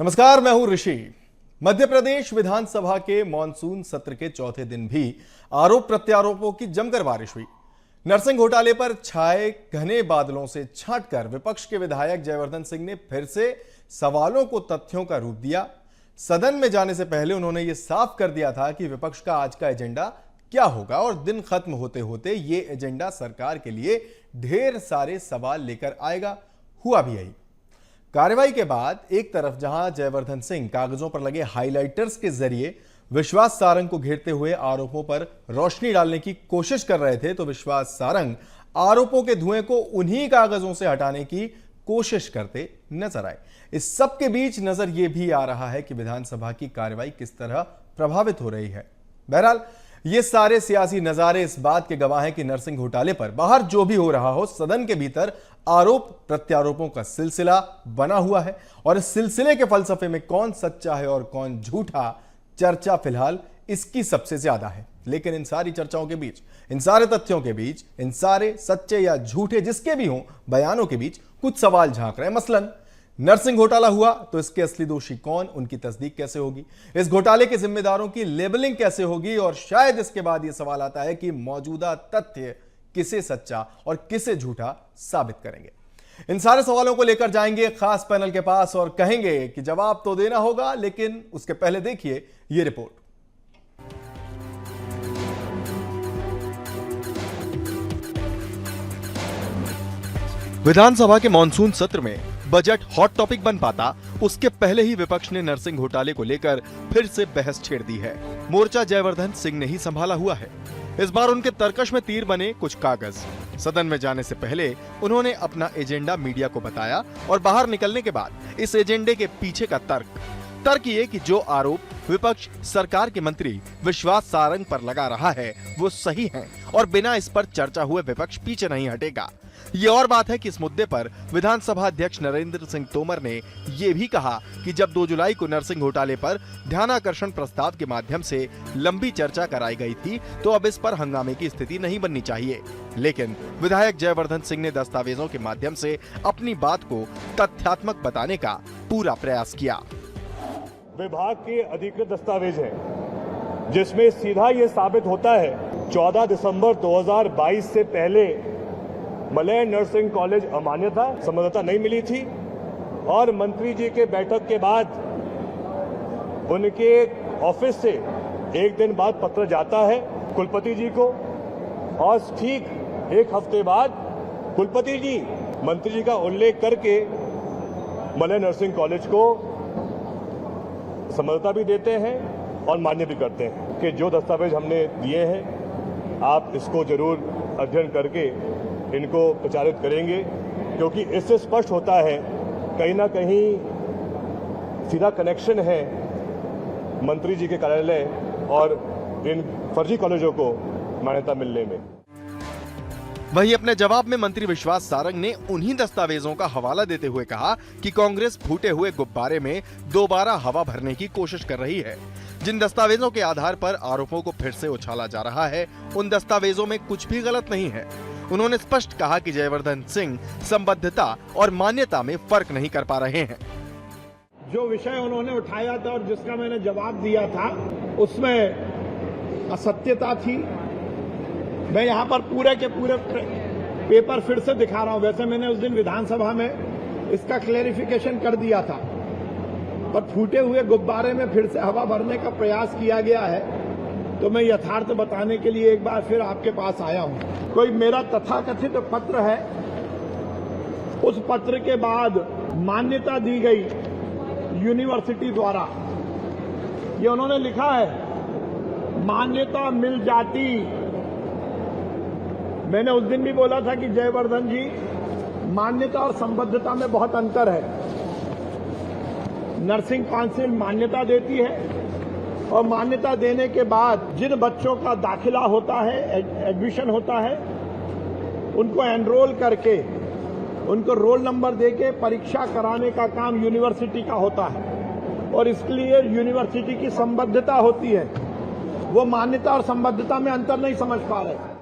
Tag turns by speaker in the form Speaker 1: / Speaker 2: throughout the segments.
Speaker 1: नमस्कार, मैं हूं ऋषि। मध्य प्रदेश विधानसभा के मॉनसून सत्र के चौथे दिन भी आरोप प्रत्यारोपों की जमकर बारिश हुई। नरसिंह घोटाले पर छाए घने बादलों से छांटकर विपक्ष के विधायक जयवर्धन सिंह ने फिर से सवालों को तथ्यों का रूप दिया। सदन में जाने से पहले उन्होंने यह साफ कर दिया था कि विपक्ष का आज का एजेंडा क्या होगा और दिन खत्म होते होते यह एजेंडा सरकार के लिए ढेर सारे सवाल लेकर आएगा। हुआ भी यही। कार्रवाई के बाद एक तरफ जहां जयवर्धन सिंह कागजों पर लगे हाइलाइटर्स के जरिए विश्वास सारंग को घेरते हुए आरोपों पर रोशनी डालने की कोशिश कर रहे थे, तो विश्वास सारंग आरोपों के धुएं को उन्हीं कागजों से हटाने की कोशिश करते नजर आए। इस सब के बीच नजर यह भी आ रहा है कि विधानसभा की कार्रवाई किस तरह प्रभावित हो रही है। बहरहाल ये सारे सियासी नजारे इस बात के गवाह हैं कि नरसिंह घोटाले पर बाहर जो भी हो रहा हो, सदन के भीतर आरोप प्रत्यारोपों का सिलसिला बना हुआ है और इस सिलसिले के फलसफे में कौन सच्चा है और कौन झूठा, चर्चा फिलहाल इसकी सबसे ज्यादा है। लेकिन इन सारी चर्चाओं के बीच, इन सारे तथ्यों के बीच, इन सारे सच्चे या झूठे जिसके भी हों बयानों के बीच कुछ सवाल झांक रहे हैं। मसलन नरसिंह घोटाला हुआ तो इसके असली दोषी कौन, उनकी तस्दीक कैसे होगी, इस घोटाले के जिम्मेदारों की लेबलिंग कैसे होगी, और शायद इसके बाद यह सवाल आता है कि मौजूदा तथ्य किसे सच्चा और किसे झूठा साबित करेंगे। इन सारे सवालों को लेकर जाएंगे खास पैनल के पास और कहेंगे कि जवाब तो देना होगा, लेकिन उसके पहले देखिए यह रिपोर्ट। विधानसभा के मॉनसून सत्र में बजट हॉट टॉपिक बन पाता उसके पहले ही विपक्ष ने नरसिंह घोटाले को लेकर फिर से बहस छेड़ दी है। मोर्चा जयवर्धन सिंह ने ही संभाला हुआ है। इस बार उनके तर्कश में तीर बने कुछ कागज। सदन में जाने से पहले उन्होंने अपना एजेंडा मीडिया को बताया और बाहर निकलने के बाद इस एजेंडे के पीछे का तर्क ये कि जो आरोप विपक्ष सरकार के मंत्री विश्वास सारंग पर लगा रहा है वो सही है और बिना इस पर चर्चा हुए विपक्ष पीछे नहीं हटेगा। ये और बात है कि इस मुद्दे पर विधानसभा अध्यक्ष नरेंद्र सिंह तोमर ने ये भी कहा कि जब 2 जुलाई को नरसिंह घोटाले पर ध्यानाकर्षण प्रस्ताव के माध्यम से लंबी चर्चा कराई गई थी, तो अब इस पर हंगामे की स्थिति नहीं बननी चाहिए। लेकिन विधायक जयवर्धन सिंह ने दस्तावेजों के माध्यम से अपनी बात को तथ्यात्मक बताने का पूरा प्रयास किया।
Speaker 2: विभाग के अधिकृत दस्तावेज है जिसमें सीधा ये साबित होता है 14 दिसंबर 2022 से पहले मलय नर्सिंग कॉलेज अमान्य था, संबद्धता नहीं मिली थी और मंत्री जी के बैठक के बाद उनके ऑफिस से एक दिन बाद पत्र जाता है कुलपति जी को और ठीक एक हफ्ते बाद कुलपति जी मंत्री जी का उल्लेख करके मलय नर्सिंग कॉलेज को संबद्धता भी देते हैं और मान्य भी करते हैं कि जो दस्तावेज हमने दिए हैं आप इसको जरूर अध्ययन करके इनको प्रचारित करेंगे, क्योंकि इससे स्पष्ट होता है कहीं ना कहीं सीधा कनेक्शन है मंत्री जी के कार्यालय और इन फर्जी कॉलेजों को मान्यता मिलने में।
Speaker 1: वहीं अपने जवाब में मंत्री विश्वास सारंग ने उन्हीं दस्तावेजों का हवाला देते हुए कहा कि कांग्रेस फूटे हुए गुब्बारे में दोबारा हवा भरने की कोशिश कर रही है। जिन दस्तावेजों के आधार पर आरोपों को फिर से उछाला जा रहा है उन दस्तावेजों में कुछ भी गलत नहीं है। उन्होंने स्पष्ट कहा कि जयवर्धन सिंह संबद्धता और मान्यता में फर्क नहीं कर पा रहे हैं।
Speaker 3: जो विषय उन्होंने उठाया था और जिसका मैंने जवाब दिया था उसमें असत्यता थी। मैं यहाँ पर पूरे के पूरे पेपर फिर से दिखा रहा हूँ। वैसे मैंने उस दिन विधानसभा में इसका क्लेरिफिकेशन कर दिया था, पर फूटे हुए गुब्बारे में फिर से हवा भरने का प्रयास किया गया है, तो मैं यथार्थ बताने के लिए एक बार फिर आपके पास आया हूं। कोई मेरा तथाकथित पत्र है, उस पत्र के बाद मान्यता दी गई यूनिवर्सिटी द्वारा। ये उन्होंने लिखा है मान्यता मिल जाती। मैंने उस दिन भी बोला था कि जयवर्धन जी, मान्यता और संबद्धता में बहुत अंतर है। नर्सिंग काउंसिल मान्यता देती है और मान्यता देने के बाद जिन बच्चों का दाखिला होता है, एडमिशन होता है, उनको एनरोल करके उनको रोल नंबर देके परीक्षा कराने का काम यूनिवर्सिटी का होता है और इसके लिए यूनिवर्सिटी की संबद्धता होती है। वो मान्यता और संबद्धता में अंतर नहीं समझ पा रहे।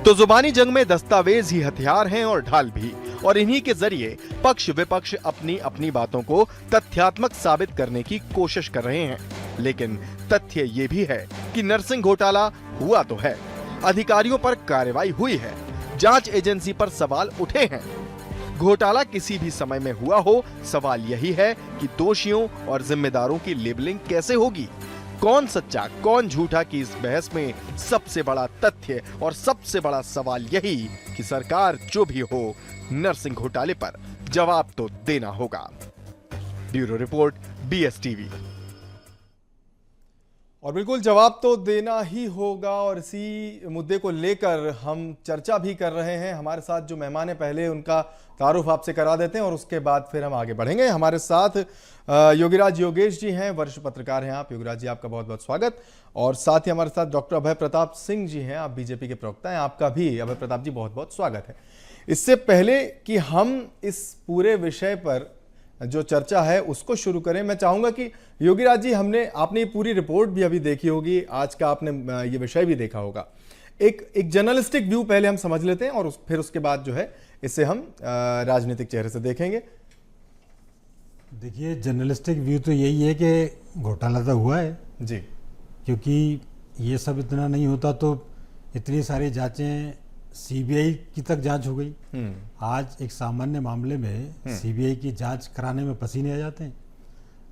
Speaker 1: तो जुबानी जंग में दस्तावेज ही हथियार हैं और ढाल भी, और इन्हीं के जरिए पक्ष विपक्ष अपनी अपनी बातों को तथ्यात्मक साबित करने की कोशिश कर रहे हैं। लेकिन तथ्य ये भी है कि नरसिंह घोटाला हुआ तो है, अधिकारियों पर कार्रवाई हुई है, जांच एजेंसी पर सवाल उठे हैं। घोटाला किसी भी समय में हुआ हो, सवाल यही है कि दोषियों और जिम्मेदारों की लेबलिंग कैसे होगी, कौन सच्चा कौन झूठा की इस बहस में सबसे बड़ा तथ्य और सबसे बड़ा सवाल यही कि सरकार जो भी हो, नरसिंह घोटाले पर जवाब तो देना होगा। Bureau report, BSTV। और बिल्कुल जवाब तो देना ही होगा और इसी मुद्दे को लेकर हम चर्चा भी कर रहे हैं। हमारे साथ जो मेहमान है पहले उनका तारुफ आपसे करा देते हैं और उसके बाद फिर हम आगे बढ़ेंगे। हमारे साथ योगीराज योगेश जी हैं, वरिष्ठ पत्रकार हैं आप। योगीराज जी, आपका बहुत बहुत स्वागत। और साथ ही हमारे साथ डॉक्टर अभय प्रताप सिंह जी हैं, आप बीजेपी के प्रवक्ता हैं, आपका भी अभय प्रताप जी बहुत बहुत स्वागत है। इससे पहले कि हम इस पूरे विषय पर जो चर्चा है उसको शुरू करें, मैं चाहूंगा कि योगीराज जी, आपने पूरी रिपोर्ट भी अभी देखी होगी, आज का आपने ये विषय भी देखा होगा। एक जर्नलिस्टिक व्यू पहले हम समझ लेते हैं और फिर उसके बाद जो है इसे हम राजनीतिक चेहरे से देखेंगे।
Speaker 4: देखिए, जर्नलिस्टिक व्यू तो यही है कि घोटाला तो हुआ है
Speaker 1: जी,
Speaker 4: क्योंकि ये सब इतना नहीं होता तो इतनी सारी जांचें सीबीआई की तक जांच हो गई। आज एक सामान्य मामले में सीबीआई की जांच कराने में पसीने आ जाते हैं,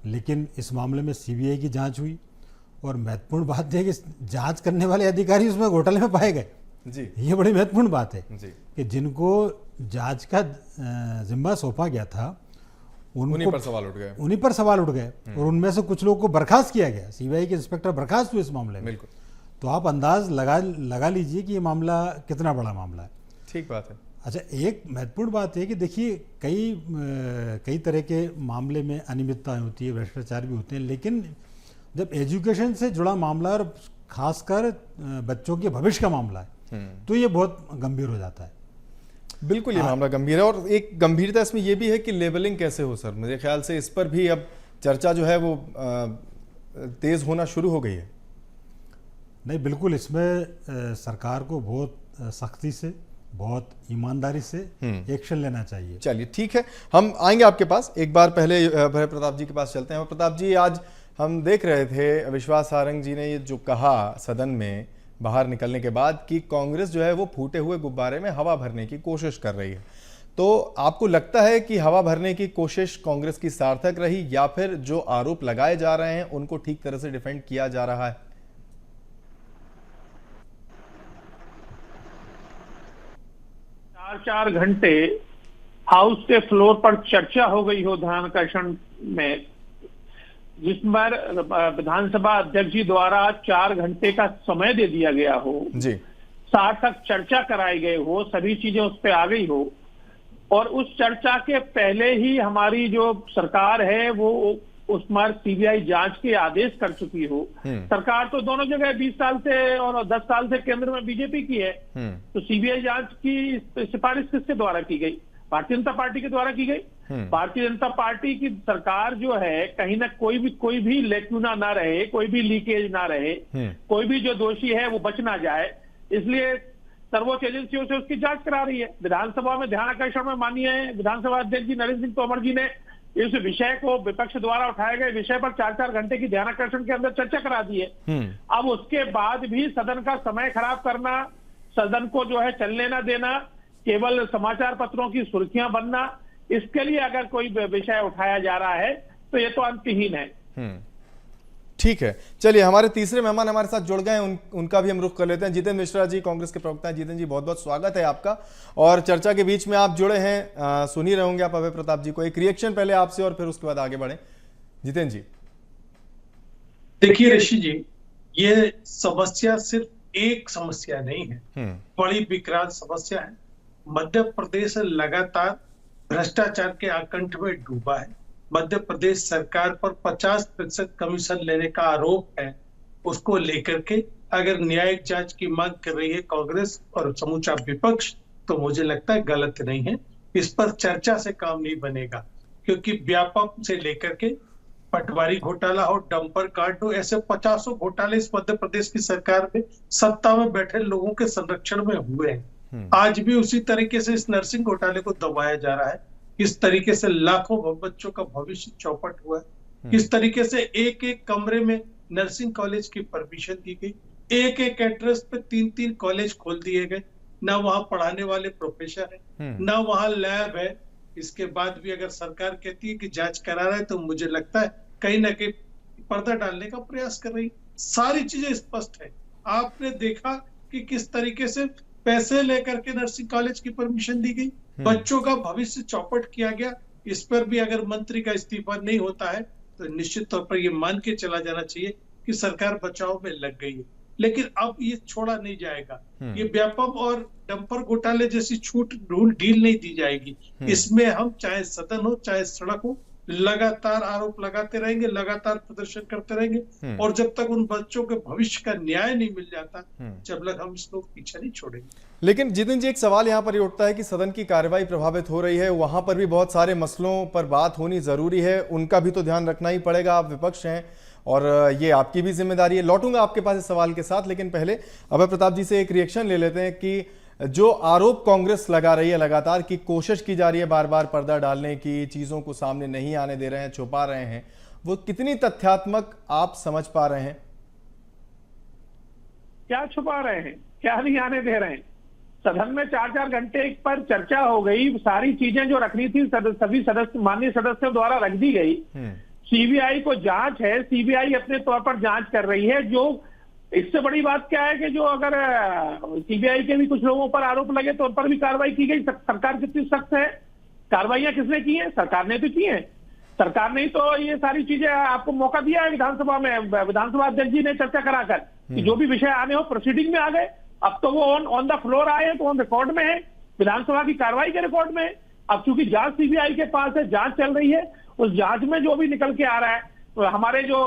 Speaker 4: लेकिन इस मामले में सीबीआई की जांच हुई और महत्वपूर्ण बात है कि जांच करने वाले अधिकारी उसमें घोटाले में पाए गए
Speaker 1: जी।
Speaker 4: ये बड़ी महत्वपूर्ण बात है
Speaker 1: जी।
Speaker 4: कि जिनको जांच का जिम्मा सौंपा गया था
Speaker 1: उन्हीं पर सवाल उठ गए
Speaker 4: और उनमें से कुछ लोगों को बर्खास्त किया गया। सीबीआई के इंस्पेक्टर बर्खास्त हुए इस मामले में।
Speaker 1: बिल्कुल।
Speaker 4: तो आप अंदाज लगा लीजिए कि ये मामला कितना बड़ा मामला है।
Speaker 1: ठीक बात है।
Speaker 4: अच्छा, एक महत्वपूर्ण बात है कि देखिए, कई तरह के मामले में अनियमितताएं होती है, भ्रष्टाचार भी होते हैं, लेकिन जब एजुकेशन से जुड़ा मामला और खासकर बच्चों के भविष्य का मामला है तो ये बहुत गंभीर हो जाता है।
Speaker 1: बिल्कुल, ये मामला गंभीर है और एक गंभीरता इसमें यह भी है कि लेबलिंग कैसे हो सर। मेरे ख्याल से इस पर भी अब चर्चा जो है वो तेज होना शुरू हो गई है।
Speaker 4: नहीं, बिल्कुल, इसमें सरकार को बहुत सख्ती से, बहुत ईमानदारी से एक्शन लेना चाहिए।
Speaker 1: चलिए, ठीक है, हम आएंगे आपके पास। एक बार पहले अभय प्रताप जी के पास चलते हैं। प्रताप जी, आज हम देख रहे थे विश्वास सारंग जी ने ये जो कहा सदन में बाहर निकलने के बाद कि कांग्रेस जो है वो फूटे हुए गुब्बारे में हवा भरने की कोशिश कर रही है, तो आपको लगता है कि हवा भरने की कोशिश कांग्रेस की सार्थक रही या फिर जो आरोप लगाए जा रहे हैं उनको ठीक तरह से डिफेंड किया जा रहा है?
Speaker 5: चार घंटे हाउस के फ्लोर पर चर्चा हो गई हो ध्यानाकर्षण में, जिसमें विधानसभा अध्यक्ष जी द्वारा 4 घंटे का समय दे दिया गया हो
Speaker 1: जी,
Speaker 5: सार्थक चर्चा कराई गई हो, सभी चीजें उस पर आ गई हो और उस चर्चा के पहले ही हमारी जो सरकार है वो उस पर सीबीआई जांच के आदेश कर चुकी हो। सरकार तो दोनों जगह 20 साल से और 10 साल से केंद्र में बीजेपी की है, तो सीबीआई जांच की सिफारिश किसके द्वारा की गई? भारतीय जनता पार्टी के द्वारा की गई। भारतीय जनता पार्टी की सरकार जो है कहीं ना कोई भी लेकुना ना रहे, कोई भी लीकेज ना रहे, कोई भी जो दोषी है वो बच ना जाए, इसलिए सर्वोच्च एजेंसियों से उसकी जांच करा रही है। विधानसभा में ध्यानाकर्षण में माननीय विधानसभा अध्यक्ष जी नरेंद्र सिंह तोमर जी ने इस विषय को विपक्ष द्वारा उठाए गए विषय पर 4-4 घंटे की ध्यानाकर्षण के अंदर चर्चा करा दी है। अब उसके बाद भी सदन का समय खराब करना, सदन को जो है चलने ना देना, केवल समाचार पत्रों की सुर्खियां बनना, इसके लिए अगर कोई विषय उठाया जा रहा है तो ये तो अंतहीन है।
Speaker 1: ठीक है, चलिए हमारे तीसरे मेहमान हमारे साथ जुड़ गए, उनका भी हम रुख कर लेते हैं। जितेंद्र मिश्रा जी, कांग्रेस के प्रवक्ता हैं। जितेंद्र जी, बहुत बहुत स्वागत है आपका। और चर्चा के बीच में आप जुड़े हैं, सुन ही रहे होंगे आप अभय प्रताप जी को। एक रिएक्शन पहले आपसे और फिर उसके बाद आगे बढ़े। जितेंद्र जी,
Speaker 6: देखिए ऋषि जी, ये समस्या सिर्फ एक समस्या नहीं है, बड़ी विकराल समस्या है। मध्य प्रदेश लगातार भ्रष्टाचार के आकंठ में डूबा है। मध्य प्रदेश सरकार पर 50% कमीशन लेने का आरोप है। उसको लेकर के अगर न्यायिक जांच की मांग कर रही है कांग्रेस और समूचा विपक्ष, तो मुझे लगता है गलत नहीं है। इस पर चर्चा से काम नहीं बनेगा, क्योंकि व्यापक से लेकर के पटवारी घोटाला हो, डंपर कांड हो, ऐसे 50 घोटाले इस मध्य प्रदेश की सरकार में सत्ता में बैठे लोगों के संरक्षण में हुए हैं। आज भी उसी तरीके से इस नर्सिंग घोटाले को दबाया जा रहा है। किस तरीके से लाखों बच्चों का भविष्य चौपट हुआ है, किस तरीके से एक एक कमरे में नर्सिंग कॉलेज की परमिशन दी गई, एक एक एड्रेस पे 3-3 कॉलेज खोल दिए गए, ना वहां पढ़ाने वाले प्रोफेसर है, ना वहां लैब है। इसके बाद भी अगर सरकार कहती है कि जांच करा रहा है, तो मुझे लगता है कहीं ना कहीं पर्दा डालने का प्रयास कर रही। सारी चीजें स्पष्ट है। आपने देखा कि किस तरीके से पैसे लेकर के नर्सिंग कॉलेज की परमिशन दी गई, बच्चों का भविष्य चौपट किया गया। इस पर भी अगर मंत्री का इस्तीफा नहीं होता है तो निश्चित तौर पर ये मान के चला जाना चाहिए कि सरकार बचाव में लग गई है। लेकिन अब ये छोड़ा नहीं जाएगा। ये व्यापम और डंपर घोटाले जैसी छूट ढील नहीं दी जाएगी। इसमें हम चाहे सदन हो चाहे सड़क हो, लगातार आरोप लगाते रहेंगे, लगातार प्रदर्शन करते रहेंगे, और जब तक उन बच्चों के भविष्य का न्याय नहीं मिल जाता, जब तक हम इसको पीछे नहीं छोड़ेंगे।
Speaker 1: लेकिन जितिन जी, एक सवाल यहाँ पर ये उठता है कि सदन की कार्यवाही प्रभावित हो रही है, वहां पर भी बहुत सारे मसलों पर बात होनी जरूरी है, उनका भी तो ध्यान रखना ही पड़ेगा। आप विपक्ष हैं और ये आपकी भी जिम्मेदारी है। लौटूंगा आपके पास इस सवाल के साथ, लेकिन पहले अभय प्रताप जी से एक रिएक्शन ले लेते हैं कि जो आरोप कांग्रेस लगा रही है लगातार, की कोशिश की जा रही है बार बार पर्दा डालने की, चीजों को सामने नहीं आने दे रहे हैं, छुपा रहे हैं, वो कितनी तथ्यात्मक आप समझ पा रहे हैं?
Speaker 5: क्या छुपा रहे हैं, क्या नहीं आने दे रहे हैं? सदन में 4-4 घंटे पर चर्चा हो गई, सारी चीजें जो रखनी थी सभी सदस्य, माननीय सदस्यों द्वारा रख दी गई। सीबीआई को जांच है, सीबीआई अपने तौर पर जांच कर रही है। जो इससे बड़ी बात क्या है कि जो अगर सीबीआई के भी कुछ लोगों पर आरोप लगे तो उन पर भी कार्रवाई की गई। सरकार कितनी सख्त है? कार्रवाइयां किसने की है? सरकार ने तो की है। सरकार ने तो ये सारी चीजें आपको मौका दिया है विधानसभा में। विधानसभा अध्यक्ष जी ने चर्चा कराकर कि जो भी विषय आने हो प्रोसीडिंग में आ गए। अब तो वो ऑन द फ्लोर आए हैं, तो ऑन रिकॉर्ड में है, विधानसभा की कार्रवाई के रिकॉर्ड में है। अब चूंकि जांच सीबीआई के पास है, जांच चल रही है, उस जांच में जो भी निकल के आ रहा है, तो हमारे जो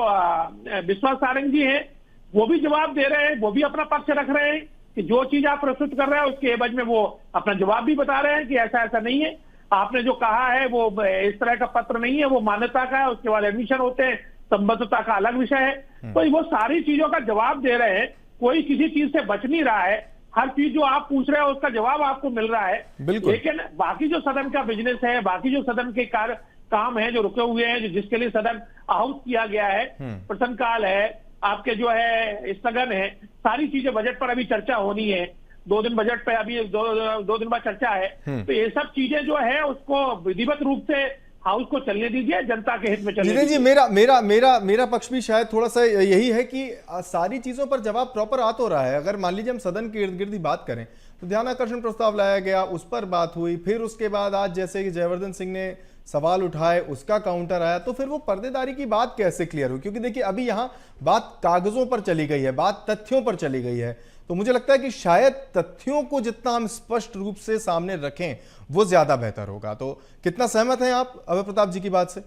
Speaker 5: विश्वास सारंग जी हैं वो भी जवाब दे रहे हैं, वो भी अपना पक्ष रख रहे हैं कि जो चीज आप प्रस्तुत कर रहे हैं उसके एवज में वो अपना जवाब भी बता रहे हैं कि ऐसा ऐसा नहीं है, आपने जो कहा है वो इस तरह का पत्र नहीं है, वो मान्यता का है, उसके बाद एडमिशन होते हैं, संबद्धता का अलग विषय है। तो वो सारी चीजों का जवाब दे रहे हैं, कोई किसी चीज से बच नहीं रहा है। हर चीज जो आप पूछ रहे हो उसका जवाब आपको मिल रहा है। लेकिन बाकी जो सदन का बिजनेस है, बाकी जो सदन के काम है जो रुके हुए हैं, जो जिसके लिए सदन आहूत किया गया है, प्रश्नकाल है, आपके जो है स्थगन है, सारी चीजें, बजट पर अभी चर्चा होनी है, 2 दिन बजट पे अभी दो दिन बाद चर्चा है। तो ये सब चीजें जो है उसको विधिवत रूप से हाउस को चलने दीजिए, जनता के हित में चलने दीजिए।
Speaker 1: जी, मेरा पक्ष भी शायद थोड़ा सा यही है कि सारी चीजों पर जवाब प्रॉपर आ तो रहा है। अगर मान लीजिए हम सदन के इर्द गिर्द ही बात करें तो ध्यान आकर्षण प्रस्ताव लाया गया, उस पर बात हुई, फिर उसके बाद आज जैसे कि जयवर्धन सिंह ने सवाल उठाए, उसका काउंटर आया, तो फिर वो पर्देदारी की बात कैसे क्लियर हुई? क्योंकि देखिए अभी यहाँ बात कागजों पर चली गई है, बात तथ्यों पर चली गई है, तो मुझे लगता है कि शायद तथ्यों को जितना हम स्पष्ट रूप से सामने रखें वो ज्यादा बेहतर होगा। तो कितना सहमत हैं आप अभय प्रताप जी की बात से?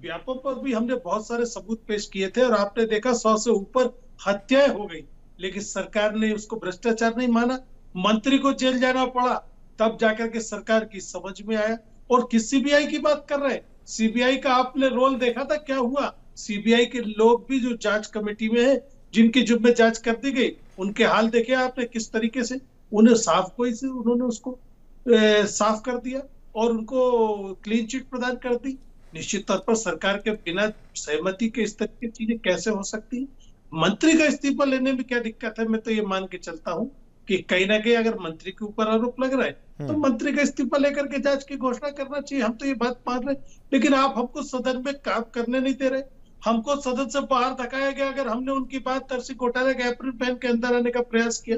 Speaker 6: व्यापम पर भी हमने बहुत सारे सबूत पेश किए थे और आपने देखा 100 से ऊपर हत्याएं हो गई, लेकिन सरकार ने उसको भ्रष्टाचार नहीं माना, मंत्री को जेल जाना पड़ा, तब जाकर के सरकार की समझ में आया। और किस सीबीआई की बात कर रहे हैं? सीबीआई का आपने रोल देखा था क्या हुआ? सीबीआई के लोग भी जो जांच कमेटी में है, जिनकी जुम्मे जांच कर दी गई, उनके हाल देखे आपने किस तरीके से उन्हें उन्होंने उसको साफ कर दिया और उनको क्लीन चिट प्रदान कर दी। निश्चित तौर पर सरकार के बिना सहमति के इस तरह की चीजें कैसे हो सकती है? मंत्री का इस्तीफा लेने में क्या दिक्कत है? मैं तो ये मान के चलता हूँ कि कहीं ना कहीं अगर मंत्री के ऊपर आरोप लग रहा है तो मंत्री का इस्तीफा लेकर के जांच की घोषणा करना चाहिए। हम तो ये बात मान रहे, लेकिन आप हमको सदन में काम करने नहीं दे रहे, हमको सदन से बाहर धकाया गया। अगर हमने उनकी बात नर्सिंग घोटाले के अप्रैल पहन के अंदर आने का प्रयास किया,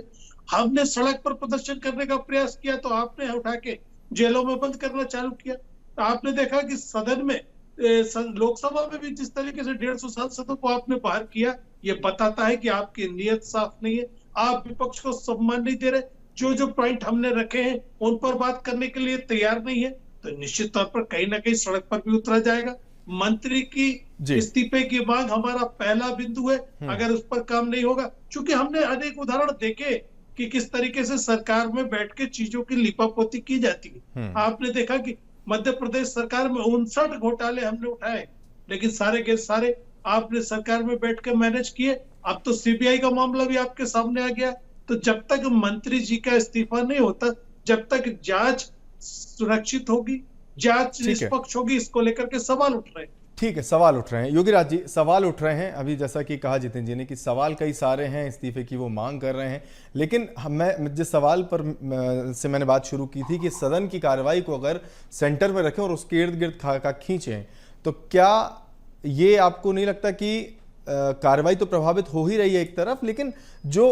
Speaker 6: हमने सड़क पर प्रदर्शन करने का प्रयास किया, तो आपने उठा के जेलों में बंद करना चालू किया। तो आपने देखा कि सदन में, लोकसभा में भी जिस तरीके से 150 सांसदों को आपने बाहर किया, ये बताता है कि आपकी नीयत साफ नहीं है, आप विपक्ष को सम्मान नहीं दे रहे, जो पॉइंट हमने रखे हैं उन पर बात करने के लिए तैयार नहीं है। तो निश्चित तौर पर कहीं ना कहीं सड़क पर भी उतरा जाएगा। मंत्री की इस्तीफे की मांग हमारा पहला बिंदु है। अगर उस पर काम नहीं होगा, चूंकि हमने अनेक उदाहरण देखे कि किस तरीके से सरकार में बैठ के चीजों की लिपापोती की जाती है। आपने देखा कि मध्य प्रदेश सरकार में 59 घोटाले हमने उठाए, लेकिन सारे के सारे आपने सरकार में बैठ के मैनेज किए। अब तो सीबीआई का मामला भी आपके सामने आ गया, तो जब तक मंत्री जी का इस्तीफा नहीं होता, जब तक जांच सुरक्षित होगी, जांच निष्पक्ष होगी, इसको लेकर के सवाल उठ रहे हैं।
Speaker 1: ठीक है, सवाल उठ रहे हैं योगीराज जी, सवाल उठ रहे हैं। अभी जैसा कि कहा जितेंद्र जी ने कि सवाल कई सारे हैं, इस्तीफे की वो मांग कर रहे हैं, लेकिन मैं जिस सवाल पर से मैंने बात शुरू की थी कि सदन की कार्रवाई को अगर सेंटर में रखें और उसके इर्द गिर्द का खींचें, तो क्या ये आपको नहीं लगता कि कार्रवाई तो प्रभावित हो ही रही है एक तरफ, लेकिन जो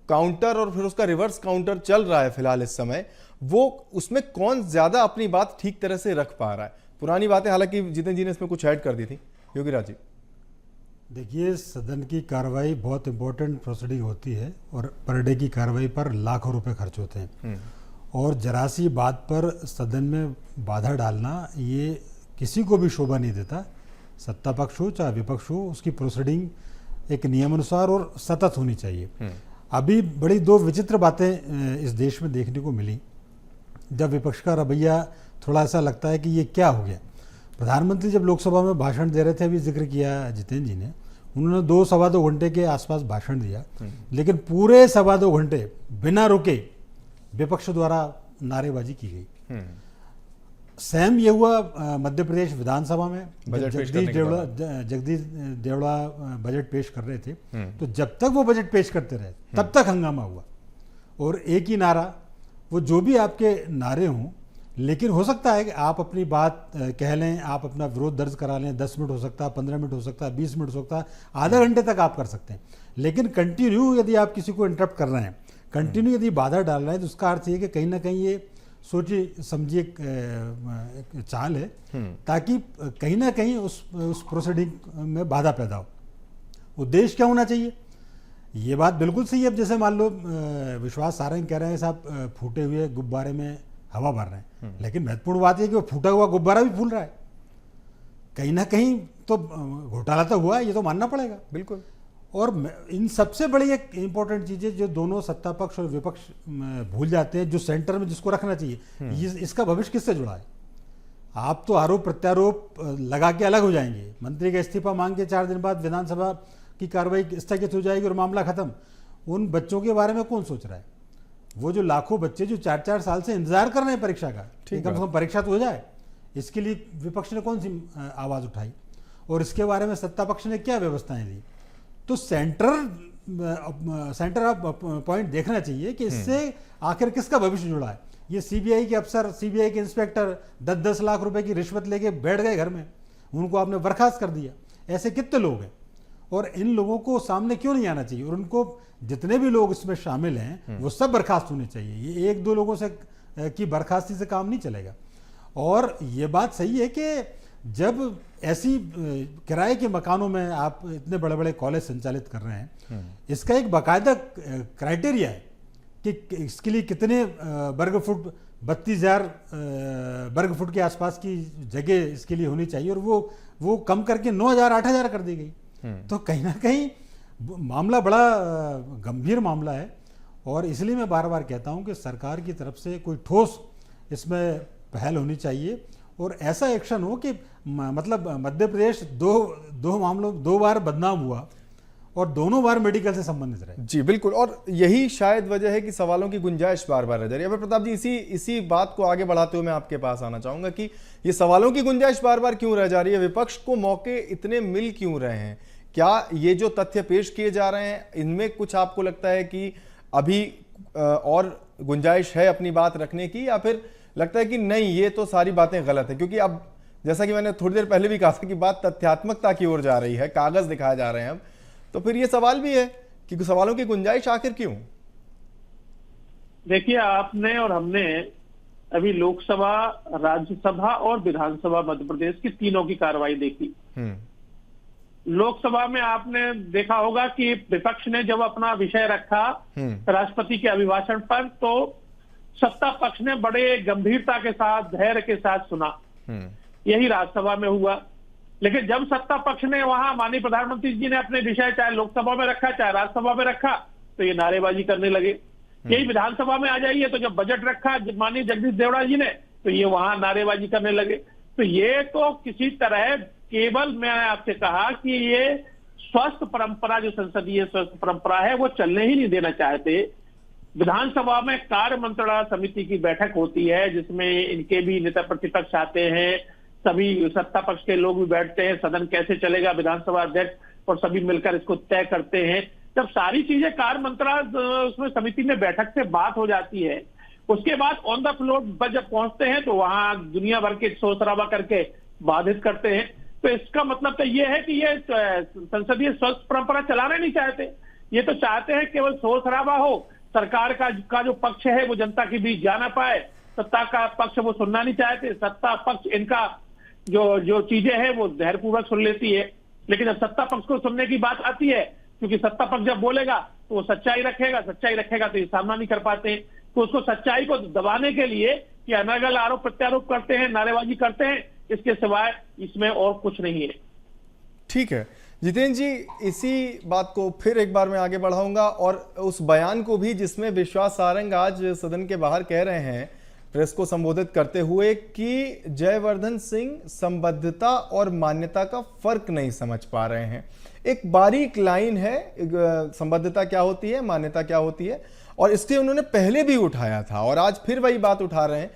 Speaker 1: काउंटर और फिर उसका रिवर्स काउंटर चल रहा है फिलहाल इस समय, वो उसमें कौन ज्यादा अपनी बात ठीक तरह से रख पा रहा है? पुरानी बातें हालांकि जितेंद्र जी ने इसमें कुछ ऐड कर दी थी। योगीराज जी
Speaker 4: देखिए, सदन की कार्रवाई बहुत इंपॉर्टेंट प्रोसीडिंग होती है और पर डे की कार्रवाई पर लाखों रुपए खर्च होते हैं, और जरा सी बात पर सदन में बाधा डालना ये किसी को भी शोभा नहीं देता। सत्ता पक्ष हो चाहे विपक्ष हो, उसकी प्रोसीडिंग एक नियमानुसार और सतत होनी चाहिए। अभी बड़ी दो विचित्र बातें इस देश में देखने को मिली। जब विपक्ष का रवैया थोड़ा ऐसा लगता है कि ये क्या हो गया। प्रधानमंत्री जब लोकसभा में भाषण दे रहे थे, अभी जिक्र किया जितेंद्र जी ने, उन्होंने 2-2.25 घंटे के आसपास भाषण दिया, लेकिन पूरे 2.25 घंटे बिना रुके विपक्ष द्वारा नारेबाजी की गई। सेम ये हुआ मध्य प्रदेश विधानसभा में, जगदीश देवड़ा बजट पेश कर रहे थे, तो जब तक वो बजट पेश करते रहे तब तक हंगामा हुआ, और एक ही नारा, वो जो भी आपके नारे हों, लेकिन हो सकता है कि आप अपनी बात कह लें, आप अपना विरोध दर्ज करा लें, 10 मिनट हो सकता है, 15 मिनट हो सकता है, 20 मिनट हो सकता है, आधा घंटे तक आप कर सकते हैं, लेकिन कंटिन्यू यदि आप किसी को इंटरप्ट कर रहे हैं, कंटिन्यू यदि बाधा डाल रहे हैं, तो उसका अर्थ ये कि कहीं ना कहीं ये सोची समझी एक चाल है, ताकि कहीं ना कहीं उस प्रोसीडिंग में बाधा पैदा हो। उद्देश्य क्या होना चाहिए? ये बात बिल्कुल सही है। अब जैसे मान लो विश्वास सारंग कह रहे हैं साहब फूटे हुए गुब्बारे में हवा भर रहे हैं, लेकिन महत्वपूर्ण बात यह कि वो फूटा हुआ गुब्बारा भी फूल रहा है। कहीं ना कहीं तो घोटाला तो हुआ है, ये तो मानना पड़ेगा।
Speaker 1: बिल्कुल।
Speaker 4: और इन सबसे बड़ी एक इंपॉर्टेंट चीज है जो दोनों सत्ता पक्ष और विपक्ष भूल जाते हैं, जो सेंटर में जिसको रखना चाहिए, इसका भविष्य किससे जुड़ा है? आप तो आरोप प्रत्यारोप लगा के अलग हो जाएंगे, मंत्री का इस्तीफा मांग के 4 दिन बाद विधानसभा की कार्रवाई स्थगित हो जाएगी और मामला खत्म। उन बच्चों के बारे में कौन सोच रहा है? वो जो लाखों बच्चे जो 4-4 साल से इंतजार कर रहे हैं परीक्षा का, कम से कम परीक्षा तो हो जाए, इसके लिए विपक्ष ने कौन सी आवाज उठाई, और इसके बारे में सत्ता पक्ष ने क्या व्यवस्थाएं दी? तो सेंटर ऑफ पॉइंट देखना चाहिए कि इससे आखिर किसका भविष्य जुड़ा है। ये सीबीआई के अफसर, सीबीआई के इंस्पेक्टर 10-10 लाख रुपए की रिश्वत लेके बैठ गए घर में, उनको आपने बर्खास्त कर दिया। ऐसे कितने लोग हैं, और इन लोगों को सामने क्यों नहीं आना चाहिए? और उनको जितने भी लोग इसमें शामिल हैं वो सब बर्खास्त होने चाहिए। ये 1-2 लोगों से की बर्खास्ती से काम नहीं चलेगा। और ये बात सही है कि जब ऐसी किराए के मकानों में आप इतने बड़े बड़े कॉलेज संचालित कर रहे हैं, इसका एक बाकायदा क्राइटेरिया है कि इसके लिए कितने वर्ग फुट, 32,000 वर्ग फुट के आसपास की जगह इसके लिए होनी चाहिए, और वो कम करके 9,000 8,000 कर दी गई। तो कहीं ना कहीं मामला बड़ा गंभीर मामला है, और इसलिए मैं बार बार कहता हूं कि सरकार की तरफ से कोई ठोस इसमें पहल होनी चाहिए, और ऐसा एक्शन हो कि मतलब मध्य प्रदेश दो मामलों 2 बार बदनाम हुआ और दोनों बार मेडिकल से संबंधित रहे।
Speaker 1: जी बिल्कुल, और यही शायद वजह है कि सवालों की गुंजाइश बार बार रह जा रही है। प्रताप जी, इसी बात को आगे बढ़ाते हुए मैं आपके पास आना चाहूंगा कि ये सवालों की गुंजाइश बार बार क्यों रह जा रही है? विपक्ष को मौके इतने मिल क्यों रहे हैं? क्या ये जो तथ्य पेश किए जा रहे हैं, इनमें कुछ आपको लगता है कि अभी और गुंजाइश है अपनी बात रखने की, या फिर लगता है कि नहीं, ये तो सारी बातें गलत है? क्योंकि अब जैसा कि मैंने थोड़ी देर पहले भी कहा था कि बात तथ्यात्मकता की ओर जा रही है, कागज दिखाए जा रहे हैं अब, तो फिर ये सवाल भी है कि सवालों की गुंजाइश आखिर क्यों?
Speaker 5: देखिए, आपने और हमने अभी लोकसभा, राज्यसभा और विधानसभा मध्य प्रदेश की तीनों की कार्रवाई देखी। लोकसभा में आपने देखा होगा कि विपक्ष ने जब अपना विषय रखा राष्ट्रपति के अभिभाषण पर, तो सत्ता पक्ष ने बड़े गंभीरता के साथ, धैर्य के साथ सुना। यही राज्यसभा में हुआ। लेकिन जब सत्ता पक्ष ने वहां माननीय प्रधानमंत्री जी ने अपने विषय चाहे लोकसभा में रखा चाहे राज्यसभा में रखा, तो ये नारेबाजी करने लगे। यही विधानसभा में आ जाइए तो जब बजट रखा माननीय जगदीश देवड़ा जी ने, तो ये वहां नारेबाजी करने लगे। तो ये तो किसी तरह केवल, मैंने आपसे कहा कि ये स्वस्थ परंपरा, जो संसदीय स्वस्थ परंपरा है, वो चलने ही नहीं देना चाहते। विधानसभा में कार्य मंत्रणा समिति की बैठक होती है, जिसमें इनके भी नेता प्रतिपक्ष आते हैं, सभी सत्ता पक्ष के लोग भी बैठते हैं, सदन कैसे चलेगा, विधानसभा अध्यक्ष और सभी मिलकर इसको तय करते हैं। जब सारी चीजें कार्य मंत्रणा उसमें समिति में बैठक से बात हो जाती है, उसके बाद ऑन द फ्लोर जब पहुंचते हैं तो वहां दुनिया भर के शोर शराबा करके बाधित करते हैं। तो इसका मतलब तो ये है कि ये संसदीय स्वस्थ परंपरा चलाना नहीं चाहते, ये तो चाहते हैं केवल शोर शराबा हो, सरकार का जो पक्ष है वो जनता के बीच जा ना पाए, सत्ता का पक्ष वो सुनना नहीं चाहते, सत्ता पक्ष इनका जो चीजें हैं वो धैर्यपूर्वक सुन लेती है। लेकिन जब सत्ता पक्ष को सुनने की बात आती है, क्योंकि सत्ता पक्ष जब बोलेगा तो वो सच्चाई रखेगा तो ये सामना नहीं कर पाते, तो उसको सच्चाई को दबाने के लिए कि अनर्गल आरोप प्रत्यारोप करते हैं, नारेबाजी करते हैं, इसके सिवाय इसमें और कुछ नहीं है।
Speaker 1: ठीक है जितेंद्र जी, इसी बात को फिर एक बार मैं आगे बढ़ाऊंगा और उस बयान को भी जिसमें विश्वास सारंग आज सदन के बाहर कह रहे हैं प्रेस को संबोधित करते हुए कि जयवर्धन सिंह संबद्धता और मान्यता का फर्क नहीं समझ पा रहे हैं। एक बारीक लाइन है, संबद्धता क्या होती है, मान्यता क्या होती है, और इससे उन्होंने पहले भी उठाया था और आज फिर वही बात उठा रहे हैं।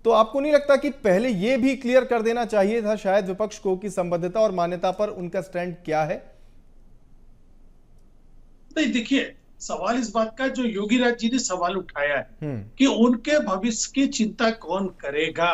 Speaker 1: तो आपको नहीं लगता कि पहले यह भी क्लियर कर देना चाहिए था शायद विपक्ष को कि संबद्धता और मान्यता पर उनका स्टैंड क्या है?
Speaker 6: नहीं, देखिए सवाल इस बात का जो योगी राज जी ने सवाल उठाया है कि उनके भविष्य की चिंता कौन करेगा।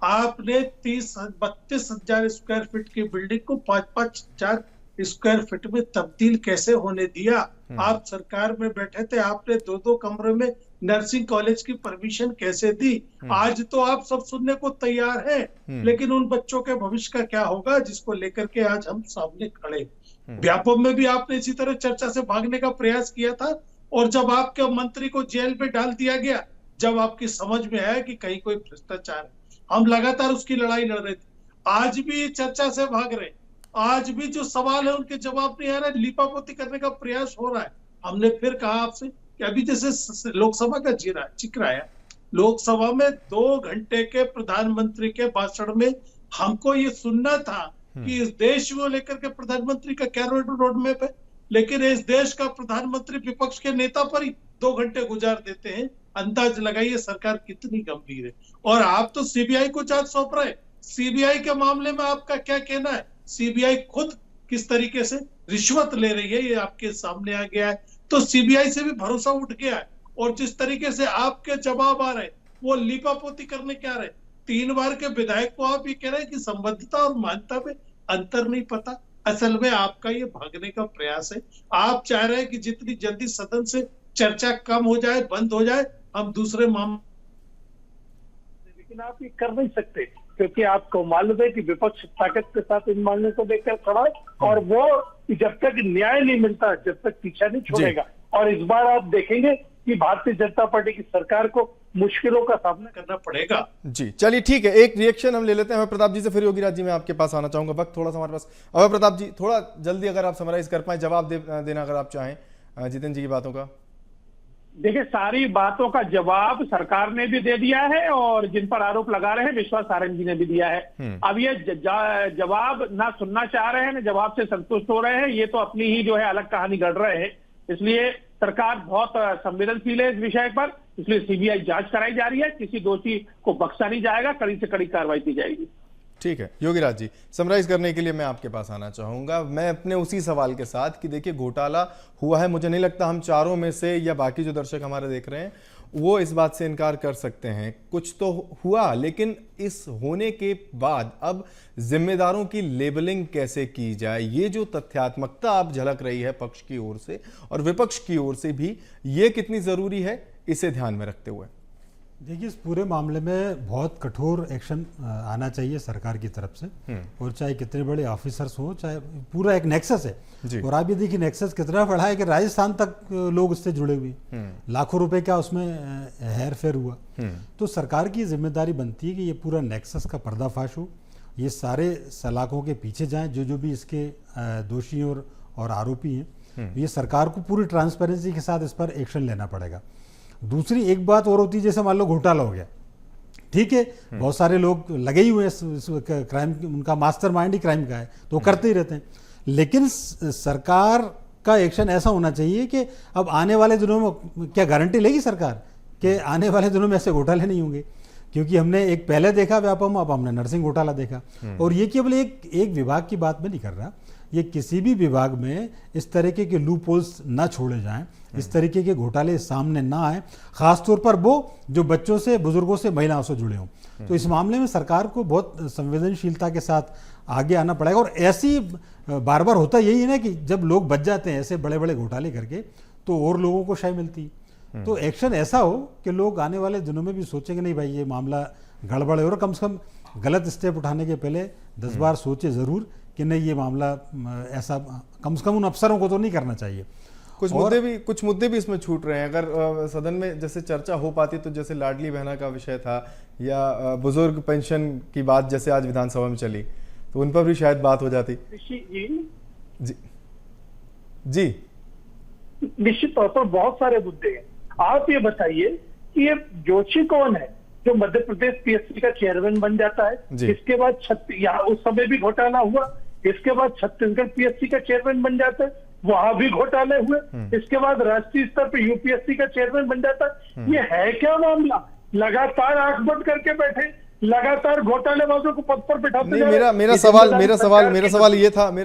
Speaker 6: आपने 32,000 स्क्वायर फीट की बिल्डिंग को 5,000 स्क्वायर फीट में तब्दील कैसे होने दिया? आप सरकार में बैठे थे, आपने 2-2 कमरे में नर्सिंग कॉलेज की परमिशन कैसे दी? आज तो आप सब सुनने को तैयार हैं, लेकिन उन बच्चों के भविष्य का क्या होगा जिसको लेकर के आज हम सामने खड़े। व्यापम में भी आपने इसी तरह चर्चा से भागने का प्रयास किया था, और जब आपके मंत्री को जेल में डाल दिया गया, जब आपकी समझ में आया कि कहीं कोई भ्रष्टाचार है, हम लगातार उसकी लड़ाई लड़ रहे थे। आज भी चर्चा से भाग रहे, आज भी जो सवाल है उनके जवाब नहीं आ रहा है, लीपापोती करने का प्रयास हो रहा है। हमने फिर कहा आपसे कि अभी जैसे लोकसभा का जिक्र आया, लोकसभा में 2 घंटे के प्रधानमंत्री के भाषण में हमको ये सुनना था कि इस देश को लेकर के प्रधानमंत्री का क्या रोड मैप है, लेकिन इस देश का प्रधानमंत्री विपक्ष के नेता पर ही 2 घंटे गुजार देते हैं। अंदाज लगाइए सरकार कितनी गंभीर है। और आप तो सीबीआई को जांच सौंप रहे, सीबीआई के मामले में आपका क्या कहना है? सीबीआई खुद किस तरीके से रिश्वत ले रही है ये आपके सामने आ गया है, तो सीबीआई से भी भरोसा उठ गया है। और जिस तरीके से आपके जवाब आ रहे वो लीपापोती करने के आ रहे। 3 बार के विधायक को आप ये कह रहे हैं कि संबद्धता और मान्यता में अंतर नहीं पता। असल में आपका ये भागने का प्रयास है। आप चाह रहे हैं कि जितनी जल्दी सदन से चर्चा कम हो जाए, बंद हो जाए, हम दूसरे मामले,
Speaker 5: लेकिन आप ये कर नहीं सकते क्योंकि आपको मालूम है कि विपक्ष ताकत के साथ इन मामलों को देखकर खड़ा है, और वो जब तक न्याय नहीं मिलता जब तक पीछा नहीं छोड़ेगा। और इस बार आप देखेंगे कि भारतीय जनता पार्टी की सरकार को मुश्किलों का सामना करना पड़ेगा।
Speaker 1: जी चलिए ठीक है, एक रिएक्शन हम ले लेते हैं अभय प्रताप जी से, फिर योगी राज जी मैं आपके पास आना चाहूंगा। वक्त थोड़ा सा हमारे पास। अभय प्रताप जी थोड़ा जल्दी अगर आप समराइज कर पाए, जवाब देना अगर आप चाहें जितेंद्र जी की बातों का।
Speaker 5: देखिए, सारी बातों का जवाब सरकार ने भी दे दिया है और जिन पर आरोप लगा रहे हैं विश्वास सारंग जी ने भी दिया है। अब ये जवाब ना सुनना चाह रहे हैं ना जवाब से संतुष्ट हो रहे हैं, ये तो अपनी ही जो है अलग कहानी गढ़ रहे हैं। इसलिए सरकार बहुत संवेदनशील है इस विषय पर, इसलिए सीबीआई जांच कराई जा रही है, किसी दोषी को बख्शा नहीं जाएगा, कड़ी से कड़ी कार्रवाई की जाएगी।
Speaker 1: ठीक है योगी राज जी, समराइज करने के लिए मैं आपके पास आना चाहूंगा। मैं अपने उसी सवाल के साथ कि देखिए घोटाला हुआ है, मुझे नहीं लगता हम चारों में से या बाकी जो दर्शक हमारे देख रहे हैं वो इस बात से इनकार कर सकते हैं। कुछ तो हुआ, लेकिन इस होने के बाद अब जिम्मेदारों की लेबलिंग कैसे की जाए, ये जो तथ्यात्मकता अब झलक रही है पक्ष की ओर से और विपक्ष की ओर से भी, ये कितनी जरूरी है इसे ध्यान में रखते हुए?
Speaker 4: देखिए, इस पूरे मामले में बहुत कठोर एक्शन आना चाहिए सरकार की तरफ से, और चाहे कितने बड़े ऑफिसर्स हो, चाहे पूरा एक नेक्सस है। और आप ये देखिए नेक्सस कितना बड़ा है कि राजस्थान तक लोग उससे जुड़े हुए, लाखों रुपए का उसमें हेर फेर हुआ। तो सरकार की जिम्मेदारी बनती है कि ये पूरा नेक्सस का पर्दाफाश हो, ये सारे सलाखों के पीछे जाएं जो भी इसके दोषी और आरोपी हैं। ये सरकार को पूरी ट्रांसपेरेंसी के साथ इस पर एक्शन लेना पड़ेगा। दूसरी एक बात और होती है, जैसे मान लो घोटाला हो गया, ठीक है, बहुत सारे लोग लगे ही हुए हैं क्राइम, उनका मास्टरमाइंड ही क्राइम का है, तो करते ही रहते हैं। लेकिन सरकार का एक्शन ऐसा होना चाहिए कि अब आने वाले दिनों में क्या गारंटी लेगी सरकार कि आने वाले दिनों में ऐसे घोटाले नहीं होंगे? क्योंकि हमने एक पहले देखा व्यापम, अब हमने नर्सिंग घोटाला देखा। और ये केवल एक विभाग की बात मैं नहीं कर रहा, ये किसी भी विभाग में इस तरीके के लूप होल्स ना छोड़े जाएं, इस तरीके के घोटाले सामने ना आए, खासतौर पर वो जो बच्चों से, बुजुर्गों से, महिलाओं से जुड़े हों। तो इस मामले में सरकार को बहुत संवेदनशीलता के साथ आगे आना पड़ेगा। और ऐसी बार बार होता यही है ना कि जब लोग बच जाते हैं ऐसे बड़े बड़े घोटाले करके, तो और लोगों को शायद मिलती है। तो एक्शन ऐसा हो कि लोग आने वाले दिनों में भी सोचेंगे नहीं भाई ये मामला गड़बड़ है, और कम से कम गलत स्टेप उठाने के पहले 10 बार सोचे जरूर कि नहीं ये मामला ऐसा, कम से कम उन अफसरों को तो नहीं करना चाहिए।
Speaker 1: कुछ मुद्दे भी इसमें छूट रहे हैं। अगर सदन में जैसे चर्चा हो पाती तो जैसे लाडली बहना का विषय था या बुजुर्ग पेंशन की बात जैसे आज विधानसभा में चली, तो उन पर भी शायद बात हो जाती। जी जी,
Speaker 5: निश्चित तौर पर बहुत सारे मुद्दे हैं। आप ये बताइए कि ये जोशी कौन है जो मध्य प्रदेश पीएससी का चेयरमैन बन जाता है? इसके बाद यहाँ उस समय भी घोटाला हुआ, इसके बाद छत्तीसगढ़ पीएससी का चेयरमैन बन जाता है, वहां भी घोटाले हुए, इसके बाद राष्ट्रीय स्तर पर यूपीएससी का चेयरमैन बन जाता है। ये है क्या मामला? लगातार आंख बंद करके बैठे, लगातार घोटालेबाजों को पद पर बिठाते।
Speaker 1: मेरा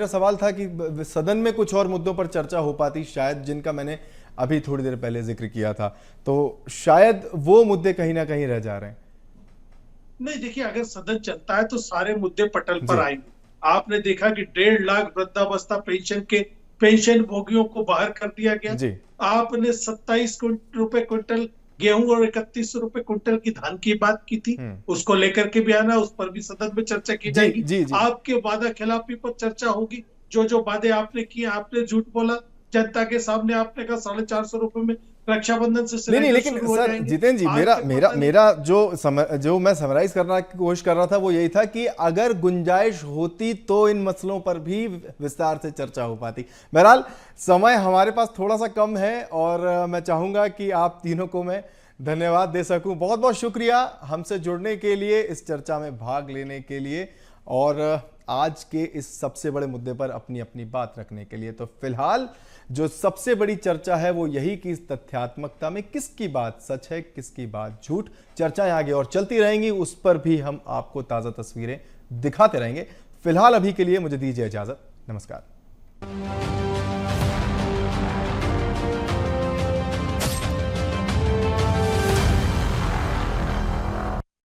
Speaker 1: सवाल था कि सदन में कुछ और मुद्दों पर चर्चा हो पाती शायद, जिनका मैंने अभी थोड़ी देर पहले जिक्र किया था, तो शायद वो मुद्दे कहीं ना कहीं रह जा रहे हैं।
Speaker 6: नहीं, देखिए, अगर सदन चलता है तो सारे मुद्दे पटल पर आएंगे। आपने देखा कि 1.5 लाख वृद्धावस्था पेंशन के पेंशन भोगियों को बाहर कर दिया गया। आपने 27 रुपए क्विंटल गेहूं और 31 रुपए क्विंटल की धान की बात की थी, उसको लेकर के भी आना, उस पर भी सदन में चर्चा की जाएगी। आपके वादा खिलाफी पर चर्चा होगी, जो वादे आपने किए, आपने झूठ बोला जनता के सामने, आपने कहा 450 रुपए में रक्षाबंधन से
Speaker 1: नहीं, लेकिन सर जितेंद्र जी, मेरा जो मैं समराइज करने की कोशिश कर रहा था वो यही था कि अगर गुंजाइश होती तो इन मसलों पर भी विस्तार से चर्चा हो पाती। बहरहाल समय हमारे पास थोड़ा सा कम है और मैं चाहूंगा कि आप तीनों को मैं धन्यवाद दे सकूं। बहुत बहुत शुक्रिया हमसे जुड़ने के लिए, इस चर्चा में भाग लेने के लिए और आज के इस सबसे बड़े मुद्दे पर अपनी अपनी बात रखने के लिए। तो फिलहाल जो सबसे बड़ी चर्चा है वो यही कि इस तथ्यात्मकता में किसकी बात सच है, किसकी बात झूठ, चर्चाएं आगे और चलती रहेंगी, उस पर भी हम आपको ताजा तस्वीरें दिखाते रहेंगे। फिलहाल अभी के लिए मुझे दीजिए इजाजत। नमस्कार।